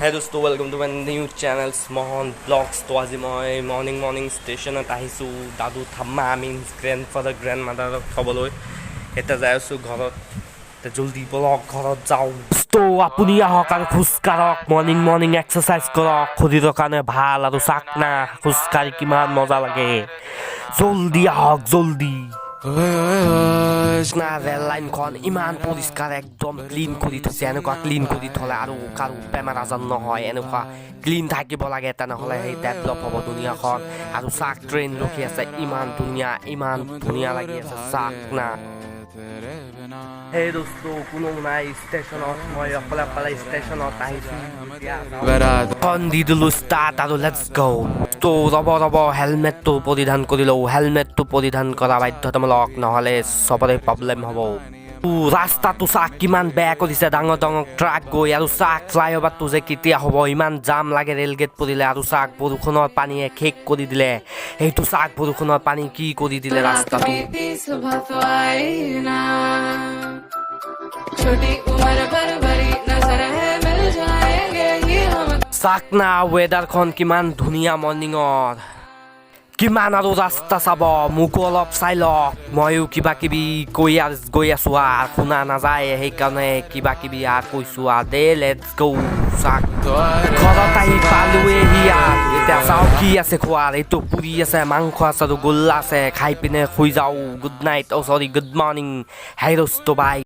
Hey dosto, welcome to my new channel Mohan Vlogs. To আজি মই morning ষ্টেচনত আহিছোঁ দাদু থাম্মা means grandfather grandmother থবলৈ এটা যাই আছোঁ ঘৰত জলদি বলক ঘৰত যাওঁ তো আপুনি আহক আৰু খোজ কাঢ়ক morning এক্সাৰসাইজ কৰক শৰীৰৰ কাৰণে ভাল আৰু চাক না খোজ কাঢ়ি কিমান মজা লাগে জলদি আহক জলদি না ৰেল লাইনখন ইমান পৰিষ্কাৰ একদম ক্লিন কৰি থৈছে এনেকুৱা ক্লিন কৰি থ'লে আৰু কাৰো বেমাৰ আজাৰ নহয় এনেকুৱা ক্লিন থাকিব লাগে তেনেহ'লে সেই ডেভেলপ হ'ব দুনিয়াখন আৰু চাক ট্ৰেইন ৰখি আছে ইমান ধুনীয়া লাগি আছে চাক না Hey dosto, কোনো নাই ষ্টেচনত মই অকলে ষ্টেচনত আহিছোঁ এখন দি দিলোঁ ষ্টাৰ্ট আৰু লেটছ গো তো ৰ'ব হেলমেটটো পৰিধান কৰি লওঁ হেলমেটটো পৰিধান কৰা বাধ্যতামূলক নহ'লে চবৰে প্ৰব্লেম হ'ব ৰাস্তাটো চাক কিমান বেয়া কৰিছে ডাঙৰ ট্ৰাক গৈ আৰু চাক ফ্লাইঅভাৰটো যে কেতিয়া হ'ব ইমান জাম লাগে ৰেলগেট পৰিলে আৰু চাক বৰষুণৰ পানীয়ে শেষ কৰি দিলে সেইটো চাক বৰষুণৰ পানী কি কৰি দিলে ৰাস্তাটো চাক না ৱেডাৰখন কিমান ধুনীয়া মৰ্ণিঙৰ কিমান আৰু ৰাস্তা চাব মোকো অলপ চাই লওক ময়ো কিবা কিবি গৈ আছোঁ আৰু শুনা নাযায় সেইকাৰণে কিবা কিবি আৰু কৈছোঁ আৰু দে লেটছ গো চাক ঘৰত আহি পালোৱেহি আৰু এতিয়া চাওঁ কি আছে খোৱাৰ এইটো পুৰি আছে মাংস আছে আৰু গোল্লা আছে খাই পিনে শুই যাওঁ গুড নাইট অ' চৰি গুড মৰ্ণিং হেই দোস্ত বাই